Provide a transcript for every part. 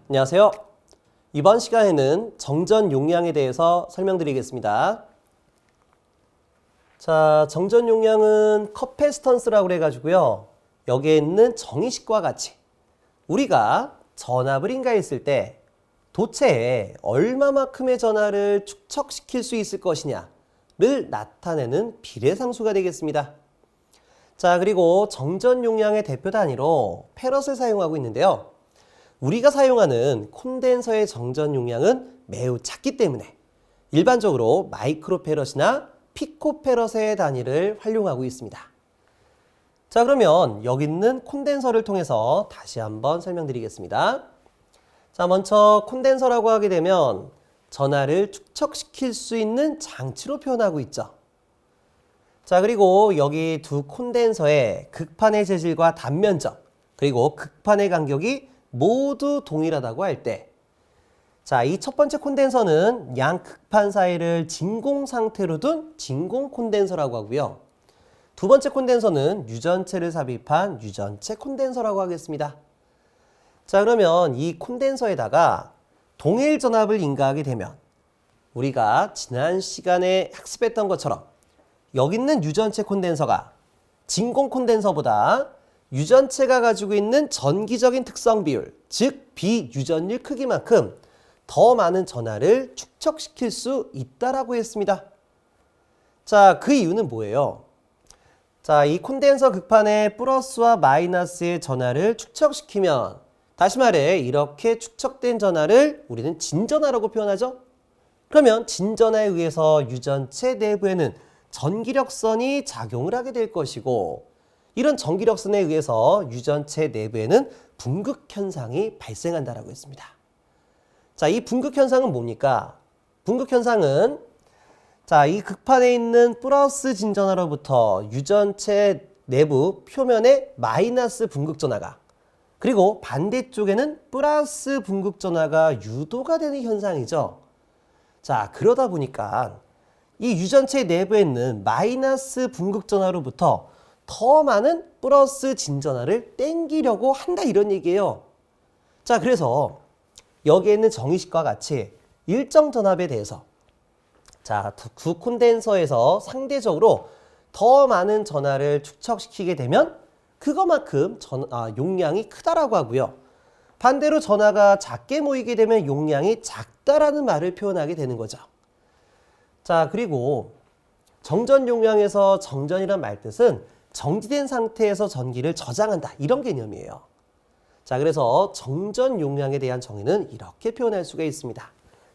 안녕하세요. 이번 시간에는 정전 용량에 대해서 설명드리겠습니다. 자, 정전 용량은 커패시턴스라고 해가지고요. 여기에 있는 정의식과 같이 우리가 전압을 인가했을 때 도체에 얼마만큼의 전하를 축적시킬 수 있을 것이냐를 나타내는 비례상수가 되겠습니다. 자, 그리고 정전 용량의 대표 단위로 페럿을 사용하고 있는데요. 우리가 사용하는 콘덴서의 정전 용량은 매우 작기 때문에 일반적으로 마이크로페럿이나 피코페럿의 단위를 활용하고 있습니다. 자, 그러면 여기 있는 콘덴서를 통해서 다시 한번 설명드리겠습니다. 자, 먼저 콘덴서라고 하게 되면 전하를 축적시킬 수 있는 장치로 표현하고 있죠. 자, 그리고 여기 두 콘덴서의 극판의 재질과 단면적, 그리고 극판의 간격이 모두 동일하다고 할 때, 자, 이 첫 번째 콘덴서는 양 극판 사이를 진공 상태로 둔 진공 콘덴서라고 하고요. 두 번째 콘덴서는 유전체를 삽입한 유전체 콘덴서라고 하겠습니다. 자, 그러면 이 콘덴서에다가 동일 전압을 인가하게 되면 우리가 지난 시간에 학습했던 것처럼 여기 있는 유전체 콘덴서가 진공 콘덴서보다 유전체가 가지고 있는 전기적인 특성 비율, 즉 비유전율 크기만큼 더 많은 전하를 축적시킬 수 있다라고 했습니다. 자, 그 이유는 뭐예요? 자, 이 콘덴서 극판에 플러스와 마이너스의 전하를 축적시키면, 다시 말해 이렇게 축적된 전하를 우리는 진전하라고 표현하죠. 그러면 진전하에 의해서 유전체 내부에는 전기력선이 작용을 하게 될 것이고, 이런 전기력선에 의해서 유전체 내부에는 분극 현상이 발생한다라고 했습니다. 자, 이 분극 현상은 뭡니까? 분극 현상은 자, 이 극판에 있는 플러스 진전하로부터 유전체 내부 표면에 마이너스 분극 전하가, 그리고 반대쪽에는 플러스 분극 전하가 유도가 되는 현상이죠. 자, 그러다 보니까 이 유전체 내부에 있는 마이너스 분극 전하로부터 더 많은 플러스 진전하를 땡기려고 한다, 이런 얘기예요. 자, 그래서 여기에 있는 정의식과 같이 일정 전압에 대해서 자, 두 콘덴서에서 상대적으로 더 많은 전하를 축적시키게 되면 그것만큼 용량이 크다라고 하고요. 반대로 전하가 작게 모이게 되면 용량이 작다라는 말을 표현하게 되는 거죠. 자, 그리고 정전 용량에서 정전이란 말 뜻은 정지된 상태에서 전기를 저장한다, 이런 개념이에요. 자, 그래서 정전 용량에 대한 정의는 이렇게 표현할 수가 있습니다.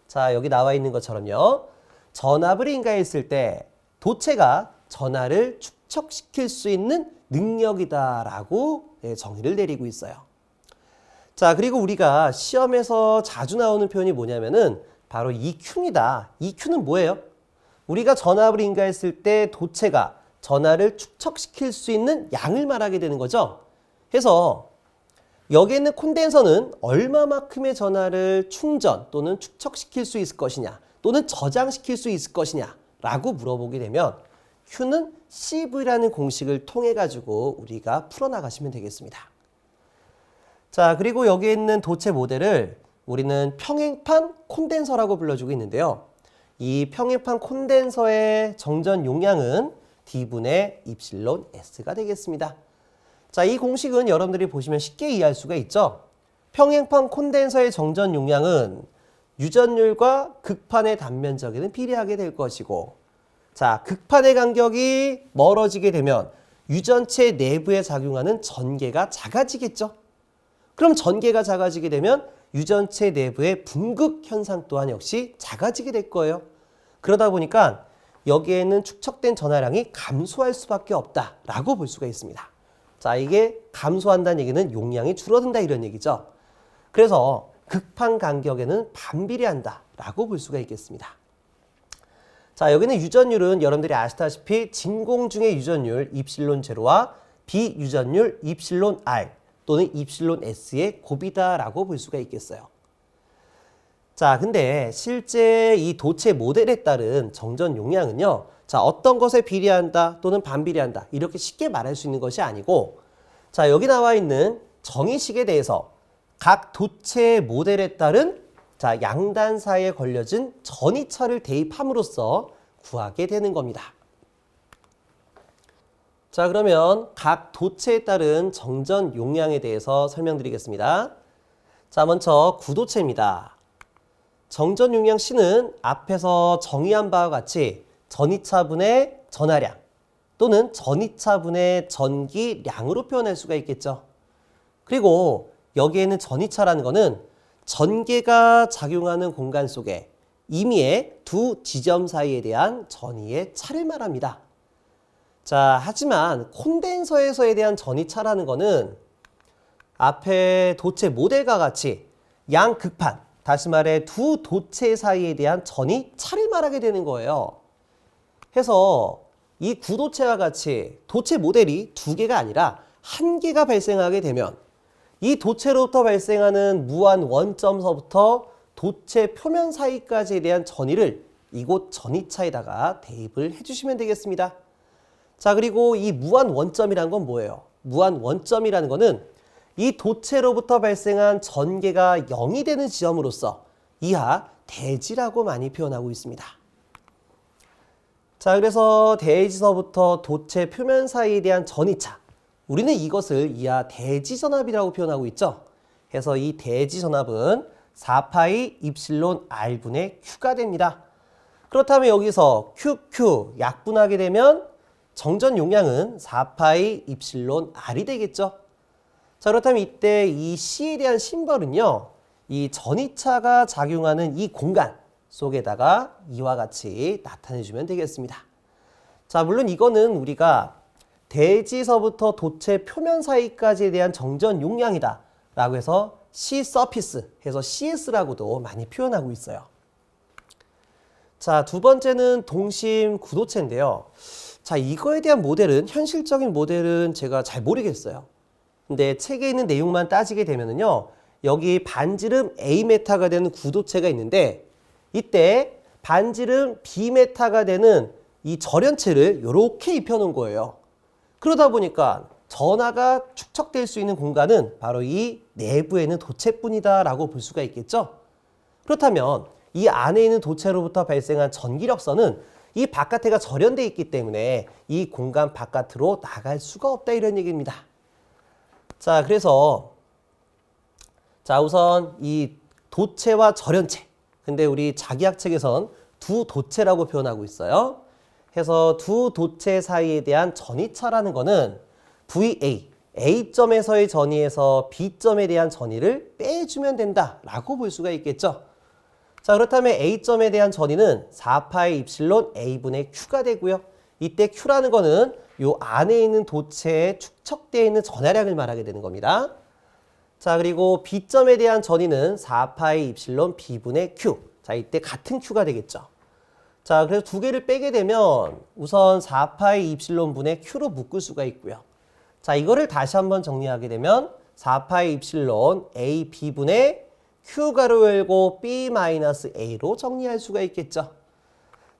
자, 여기 나와 있는 것처럼요. 전압을 인가했을 때 도체가 전하를 축적시킬 수 있는 능력이다라고 정의를 내리고 있어요. 자, 그리고 우리가 시험에서 자주 나오는 표현이 뭐냐면은 바로 EQ입니다. EQ는 뭐예요? 우리가 전압을 인가했을 때 도체가 전하를 축적시킬 수 있는 양을 말하게 되는 거죠. 그래서 여기에 있는 콘덴서는 얼마만큼의 전하를 충전 또는 축적시킬 수 있을 것이냐, 또는 저장시킬 수 있을 것이냐 라고 물어보게 되면 Q는 CV라는 공식을 통해 가지고 우리가 풀어나가시면 되겠습니다. 자, 그리고 여기에 있는 도체 모델을 우리는 평행판 콘덴서라고 불러주고 있는데요. 이 평행판 콘덴서의 정전 용량은 D분의 입실론 S가 되겠습니다. 자, 이 공식은 여러분들이 보시면 쉽게 이해할 수가 있죠. 평행판 콘덴서의 정전 용량은 유전율과 극판의 단면적에는 비례하게 될 것이고, 자, 극판의 간격이 멀어지게 되면 유전체 내부에 작용하는 전개가 작아지겠죠. 그럼 전개가 작아지게 되면 유전체 내부의 분극 현상 또한 역시 작아지게 될 거예요. 그러다 보니까 여기에는 축적된 전하량이 감소할 수밖에 없다라고 볼 수가 있습니다. 자, 이게 감소한다는 얘기는 용량이 줄어든다, 이런 얘기죠. 그래서 극판 간격에는 반비례한다라고 볼 수가 있겠습니다. 자, 여기는 유전율은 여러분들이 아시다시피 진공 중의 유전율 입실론 제로와 비유전율 입실론 R 또는 입실론 S의 곱이다라고 볼 수가 있겠어요. 자, 근데 실제 이 도체 모델에 따른 정전 용량은요. 자, 어떤 것에 비례한다 또는 반비례한다 이렇게 쉽게 말할 수 있는 것이 아니고, 자, 여기 나와 있는 정의식에 대해서 각 도체의 모델에 따른 자, 양단 사이에 걸려진 전이차를 대입함으로써 구하게 되는 겁니다. 자, 그러면 각 도체에 따른 정전 용량에 대해서 설명드리겠습니다. 자, 먼저 구도체입니다. 정전 용량 C는 앞에서 정의한 바와 같이 전이차분의 전하량 또는 전이차분의 전기량으로 표현할 수가 있겠죠. 그리고 여기에는 전이차라는 것은 전개가 작용하는 공간 속에 임의의 두 지점 사이에 대한 전이의 차를 말합니다. 자, 하지만 콘덴서에서에 대한 전이차라는 것은 앞에 도체 모델과 같이 양극판, 다시 말해 두 도체 사이에 대한 전이차를 말하게 되는 거예요. 해서 이 구도체와 같이 도체 모델이 두 개가 아니라 한 개가 발생하게 되면 이 도체로부터 발생하는 무한 원점서부터 도체 표면 사이까지에 대한 전이를 이곳 전이차에다가 대입을 해주시면 되겠습니다. 자, 그리고 이 무한 원점이란 건 뭐예요? 무한 원점이라는 거는 이 도체로부터 발생한 전개가 0이 되는 지점으로서 이하 대지라고 많이 표현하고 있습니다. 자, 그래서 대지서부터 도체 표면 사이에 대한 전이차, 우리는 이것을 이하 대지전압이라고 표현하고 있죠. 해서 이 대지전압은 4파이 입실론 R분의 Q가 됩니다. 그렇다면 여기서 QQ 약분하게 되면 정전 용량은 4파이 입실론 R이 되겠죠. 자, 그렇다면 이때 이 C에 대한 심벌은요, 이 전이차가 작용하는 이 공간 속에다가 이와 같이 나타내주면 되겠습니다. 자, 물론 이거는 우리가 대지서부터 도체 표면 사이까지에 대한 정전 용량이다 라고 해서 C 서피스 해서 CS라고도 많이 표현하고 있어요. 자, 두 번째는 동심 구도체인데요. 자, 이거에 대한 모델은, 현실적인 모델은 제가 잘 모르겠어요. 근데 책에 있는 내용만 따지게 되면은요, 여기 반지름 A메타가 되는 구도체가 있는데, 이때 반지름 B메타가 되는 이 절연체를 이렇게 입혀놓은 거예요. 그러다 보니까 전하가 축적될 수 있는 공간은 바로 이 내부에 있는 도체뿐이다 라고 볼 수가 있겠죠. 그렇다면 이 안에 있는 도체로부터 발생한 전기력선은 이 바깥에가 절연되어 있기 때문에 이 공간 바깥으로 나갈 수가 없다 이런 얘기입니다. 자, 그래서 자, 우선 이 도체와 절연체, 근데 우리 자기학책에선 두 도체라고 표현하고 있어요. 해서 두 도체 사이에 대한 전이차라는 거는 VA, A점에서의 전이에서 B점에 대한 전이를 빼주면 된다라고 볼 수가 있겠죠. 자, 그렇다면 A점에 대한 전이는 4파이 입실론 A분의 Q가 되고요. 이때 Q라는 거는 요 안에 있는 도체에 축적되어 있는 전하량을 말하게 되는 겁니다. 자, 그리고 B점에 대한 전이는 4파이 입실론 B분의 Q. 자, 이때 같은 Q가 되겠죠. 자, 그래서 두 개를 빼게 되면 우선 4파이 입실론 분의 Q로 묶을 수가 있고요. 자, 이거를 다시 한번 정리하게 되면 4파이 입실론 A, B분의 Q 가로 열고 B-A로 정리할 수가 있겠죠.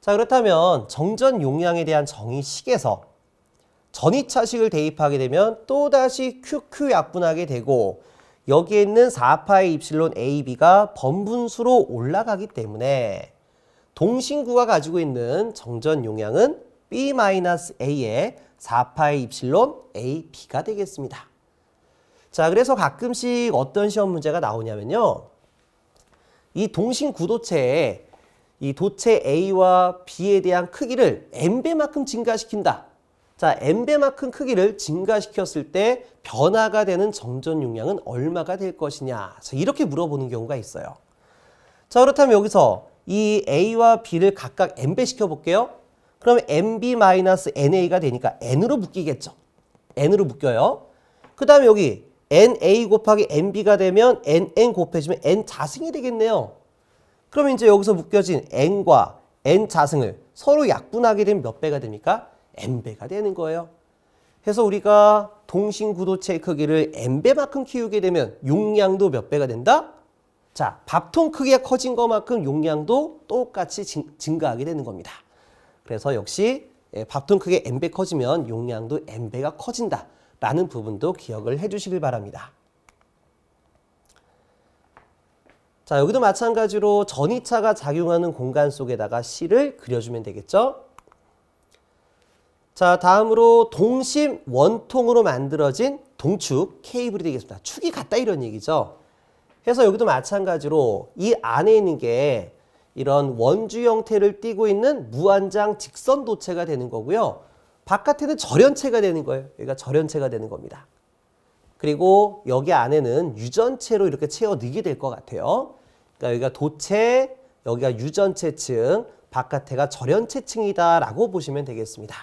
자, 그렇다면 정전 용량에 대한 정의식에서 전이차식을 대입하게 되면 또다시 QQ 약분하게 되고 여기에 있는 4파이 입실론 AB가 번분수로 올라가기 때문에 동신구가 가지고 있는 정전 용량은 B-A의 4파이 입실론 AB가 되겠습니다. 자, 그래서 가끔씩 어떤 시험 문제가 나오냐면요. 이 동신구도체에 이 도체 A와 B에 대한 크기를 n배만큼 증가시킨다. 자, n배만큼 크기를 증가시켰을 때 변화가 되는 정전 용량은 얼마가 될 것이냐. 자, 이렇게 물어보는 경우가 있어요. 자, 그렇다면 여기서 이 A와 B를 각각 n배 시켜볼게요. 그러면 nB-NA가 되니까 n으로 묶이겠죠. n으로 묶여요. 그 다음에 여기 NA 곱하기 NB가 되면 NN 곱해지면 N 자승이 되겠네요. 그러면 이제 여기서 묶여진 N과 N 자승을 서로 약분하게 되면 몇 배가 됩니까? N배가 되는 거예요. 그래서 우리가 동신구도체의 크기를 N배만큼 키우게 되면 용량도 몇 배가 된다? 자, 밥통 크기가 커진 것만큼 용량도 똑같이 증가하게 되는 겁니다. 그래서 역시 밥통 크기가 N배 커지면 용량도 N배가 커진다 라는 부분도 기억을 해주시길 바랍니다. 자, 여기도 마찬가지로 전이차가 작용하는 공간 속에다가 C를 그려주면 되겠죠? 자, 다음으로 동심 원통으로 만들어진 동축 케이블이 되겠습니다. 축이 같다 이런 얘기죠. 그래서 여기도 마찬가지로 이 안에 있는 게 이런 원주 형태를 띠고 있는 무한장 직선 도체가 되는 거고요. 바깥에는 절연체가 되는 거예요. 여기가 절연체가 되는 겁니다. 그리고 여기 안에는 유전체로 이렇게 채워 넣게 될 것 같아요. 그러니까 여기가 도체, 여기가 유전체층, 바깥에가 절연체층이다라고 보시면 되겠습니다.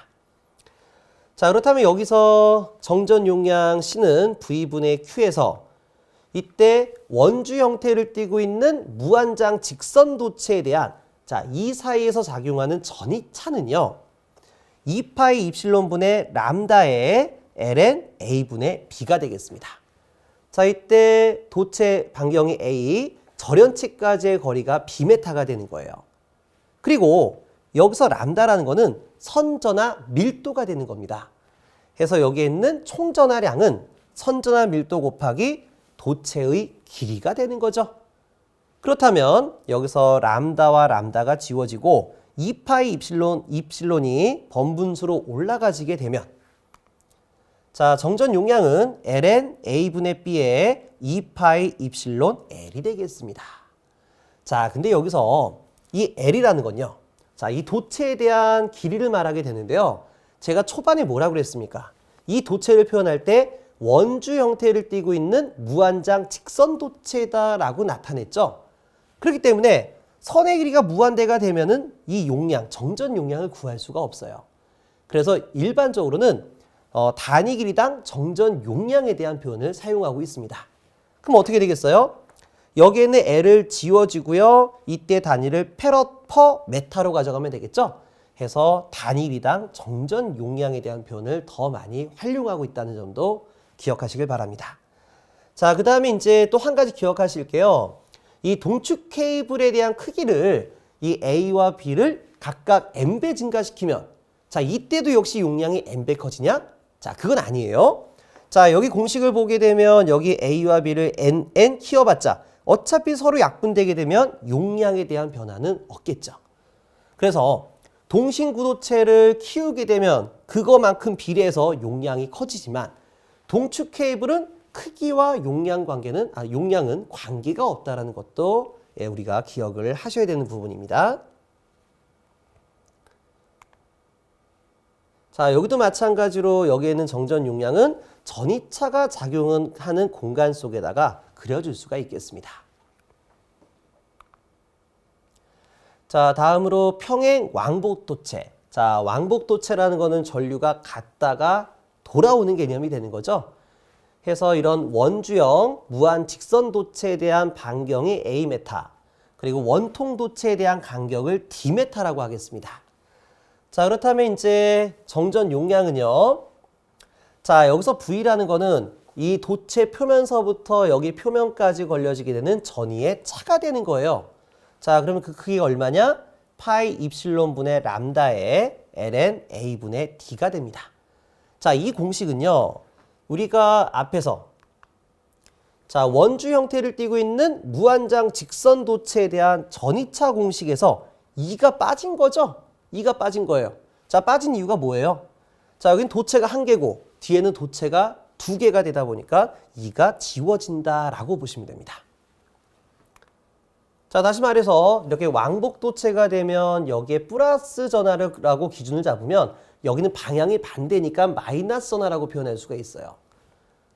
자, 그렇다면 여기서 정전 용량 C는 V분의 Q에서 이때 원주 형태를 띠고 있는 무한장 직선 도체에 대한 이 사이에서 작용하는 전이차는요. 2파이 입실론분의 람다의 ln a분의 b가 되겠습니다. 자, 이때 도체 반경이 a, 절연체까지의 거리가 b메타가 되는 거예요. 그리고 여기서 람다라는 거는 선전하 밀도가 되는 겁니다. 그래서 여기에 있는 총전하량은 선전하 밀도 곱하기 도체의 길이가 되는 거죠. 그렇다면 여기서 람다와 람다가 지워지고 2파이 입실론이 번분수로 올라가지게 되면 자, 정전 용량은 ln a분의 b의 2파이 입실론 l이 되겠습니다. 자, 근데 여기서 이 l이라는 건요. 자, 이 도체에 대한 길이를 말하게 되는데요. 제가 초반에 뭐라고 그랬습니까? 이 도체를 표현할 때 원주 형태를 띠고 있는 무한장 직선 도체다라고 나타냈죠. 그렇기 때문에 선의 길이가 무한대가 되면은 이 용량, 정전 용량을 구할 수가 없어요. 그래서 일반적으로는 단위 길이당 정전 용량에 대한 표현을 사용하고 있습니다. 그럼 어떻게 되겠어요? 여기에는 L을 지워주고요. 이때 단위를 페럿 퍼 메타로 가져가면 되겠죠? 해서 단위 길이당 정전 용량에 대한 표현을 더 많이 활용하고 있다는 점도 기억하시길 바랍니다. 자, 그 다음에 이제 또 한 가지 기억하실게요. 이 동축 케이블에 대한 크기를 이 A와 B를 각각 N배 증가시키면 자, 이때도 역시 용량이 N배 커지냐? 자, 그건 아니에요. 자, 여기 공식을 보게 되면 여기 A와 B를 N 키워봤자 어차피 서로 약분되게 되면 용량에 대한 변화는 없겠죠. 그래서 동심구도체를 키우게 되면 그거만큼 비례해서 용량이 커지지만 동축 케이블은 크기와 용량 관계는 용량은 관계가 없다라는 것도 우리가 기억을 하셔야 되는 부분입니다. 자, 여기도 마찬가지로 여기에는 정전 용량은 전이차가 작용하는 공간 속에다가 그려줄 수가 있겠습니다. 자, 다음으로 평행 왕복도체. 자, 왕복도체라는 거는 전류가 갔다가 돌아오는 개념이 되는 거죠. 해서 이런 원주형 무한 직선 도체에 대한 반경이 A메타, 그리고 원통 도체에 대한 간격을 D메타라고 하겠습니다. 자, 그렇다면 이제 정전 용량은요. 자, 여기서 V라는 거는 이 도체 표면서부터 여기 표면까지 걸려지게 되는 전위의 차가 되는 거예요. 자, 그러면 그 크기가 얼마냐? 파이 입실론 분의 람다의 ln a분의 d가 됩니다. 자, 이 공식은요. 우리가 앞에서 자, 원주 형태를 띠고 있는 무한장 직선 도체에 대한 전이차 공식에서 2가 빠진 거죠? 2가 빠진 거예요. 자, 빠진 이유가 뭐예요? 자, 여긴 도체가 1개고 뒤에는 도체가 2개가 되다 보니까 2가 지워진다라고 보시면 됩니다. 자, 다시 말해서 이렇게 왕복 도체가 되면 여기에 플러스 전하라고 기준을 잡으면 여기는 방향이 반대니까 마이너스 전하라고 표현할 수가 있어요.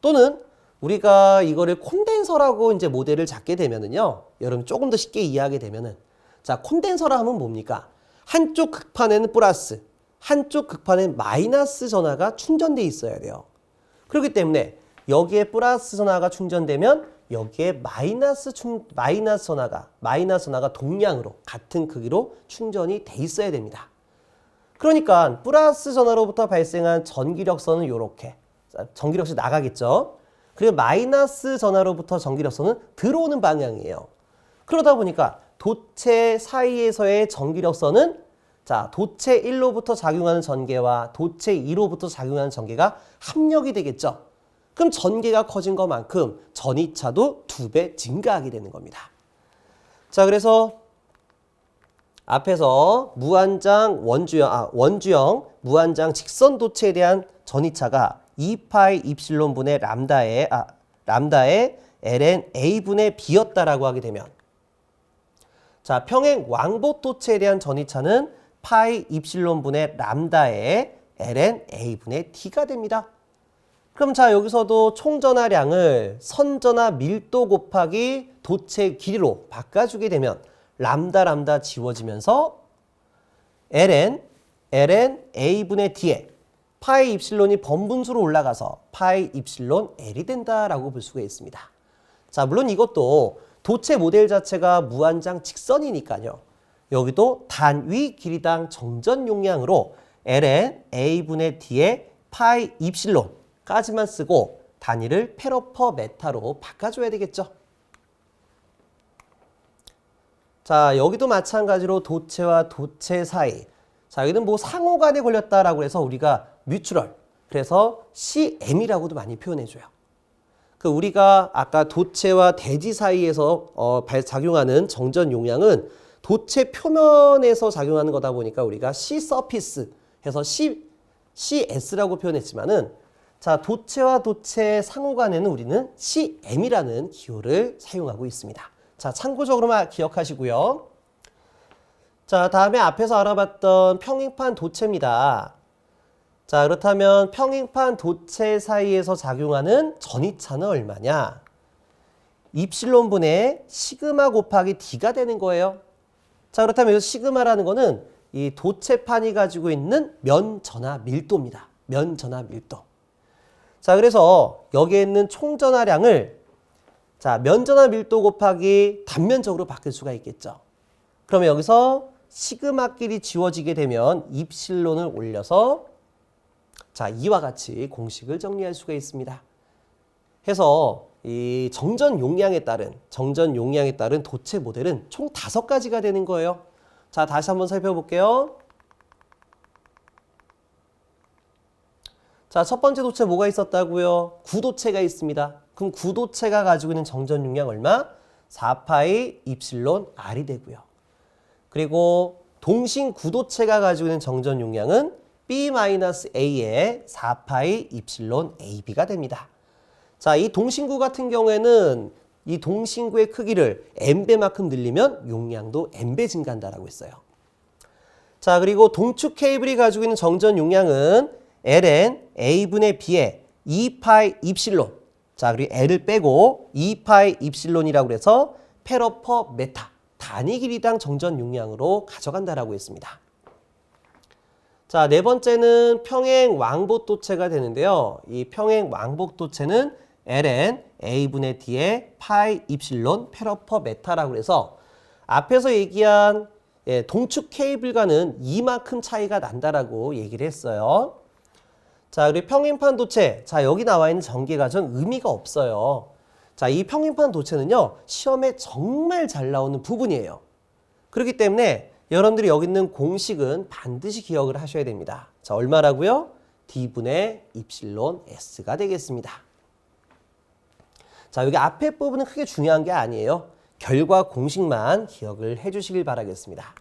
또는 우리가 이거를 콘덴서라고 이제 모델을 잡게 되면은요. 여러분 조금 더 쉽게 이해하게 되면은 자, 콘덴서라 하면 뭡니까? 한쪽 극판에는 플러스, 한쪽 극판에는 마이너스 전하가 충전돼 있어야 돼요. 그렇기 때문에 여기에 플러스 전하가 충전되면 여기에 마이너스 전하가 동량으로 같은 크기로 충전이 돼 있어야 됩니다. 그러니까 플러스 전하로부터 발생한 전기력선은 이렇게 전기력선이 나가겠죠. 그리고 마이너스 전하로부터 전기력선은 들어오는 방향이에요. 그러다 보니까 도체 사이에서의 전기력선은 자, 도체 1로부터 작용하는 전개와 도체 2로부터 작용하는 전개가 합력이 되겠죠. 그럼 전개가 커진 것만큼 전이차도 2배 증가하게 되는 겁니다. 자, 그래서 앞에서 원주형 무한장 직선 도체에 대한 전이차가 2파이 입실론분의 람다의 ln a분의 b였다라고 하게 되면, 자, 평행 왕복 도체에 대한 전이차는 파이 입실론분의 람다의 ln a분의 t가 됩니다. 그럼 자, 여기서도 총전하량을 선전하 밀도 곱하기 도체 길이로 바꿔주게 되면 람다 지워지면서 ln a분의 d에 파이 입실론이 번분수로 올라가서 파이 입실론 l이 된다라고 볼 수가 있습니다. 자, 물론 이것도 도체 모델 자체가 무한장 직선이니까요. 여기도 단위 길이당 정전 용량으로 ln a분의 d에 파이 입실론까지만 쓰고 단위를 페로퍼 메타로 바꿔줘야 되겠죠. 자, 여기도 마찬가지로 도체와 도체 사이. 자, 여기는 뭐 상호간에 걸렸다라고 해서 우리가 뮤추럴, 그래서 CM이라고도 많이 표현해줘요. 그 우리가 아까 도체와 대지 사이에서 작용하는 정전 용량은 도체 표면에서 작용하는 거다 보니까 우리가 C 서피스 해서 CS라고 표현했지만은, 자, 도체와 도체 상호간에는 우리는 CM이라는 기호를 사용하고 있습니다. 자, 참고적으로만 기억하시고요. 자, 다음에 앞에서 알아봤던 평행판 도체입니다. 자, 그렇다면 평행판 도체 사이에서 작용하는 전이차는 얼마냐? 입실론분의 시그마 곱하기 d가 되는 거예요. 자, 그렇다면 여기서 시그마라는 거는 이 도체판이 가지고 있는 면전하 밀도입니다. 면전하 밀도. 자, 그래서 여기에 있는 총전하량을, 자, 면전하 밀도 곱하기 단면적으로 바뀔 수가 있겠죠. 그러면 여기서 시그마끼리 지워지게 되면 입실론을 올려서, 자, 이와 같이 공식을 정리할 수가 있습니다. 해서 이 정전 용량에 따른 도체 모델은 총 5가지가 되는 거예요. 자, 다시 한번 살펴볼게요. 자, 첫 번째 도체 뭐가 있었다고요? 구도체가 있습니다. 그럼 구도체가 가지고 있는 정전 용량 얼마? 4파이 입실론 R이 되고요. 그리고 동신 구도체가 가지고 있는 정전 용량은 B-A의 4파이 입실론 AB가 됩니다. 자, 이 동신구 같은 경우에는 이 동신구의 크기를 n배만큼 늘리면 용량도 n배 증가한다라고 했어요. 자, 그리고 동축 케이블이 가지고 있는 정전 용량은 ln a분의 b에 2파이 입실론. 자, 그리고 l을 빼고 2파이 입실론이라고 해서 페로퍼 메타, 단위 길이당 정전 용량으로 가져간다라고 했습니다. 자, 네 번째는 평행 왕복 도체가 되는데요. 이 평행 왕복 도체는 ln a분의 d에 파이 입실론 페로퍼 메타라고 해서 앞에서 얘기한 동축 케이블과는 이만큼 차이가 난다라고 얘기를 했어요. 자, 그리고 평행판 도체. 자, 여기 나와 있는 전개가 전 의미가 없어요. 자, 이 평행판 도체는요, 시험에 정말 잘 나오는 부분이에요. 그렇기 때문에 여러분들이 여기 있는 공식은 반드시 기억을 하셔야 됩니다. 자, 얼마라고요? D분의 입실론 S가 되겠습니다. 자, 여기 앞에 부분은 크게 중요한 게 아니에요. 결과 공식만 기억을 해주시길 바라겠습니다.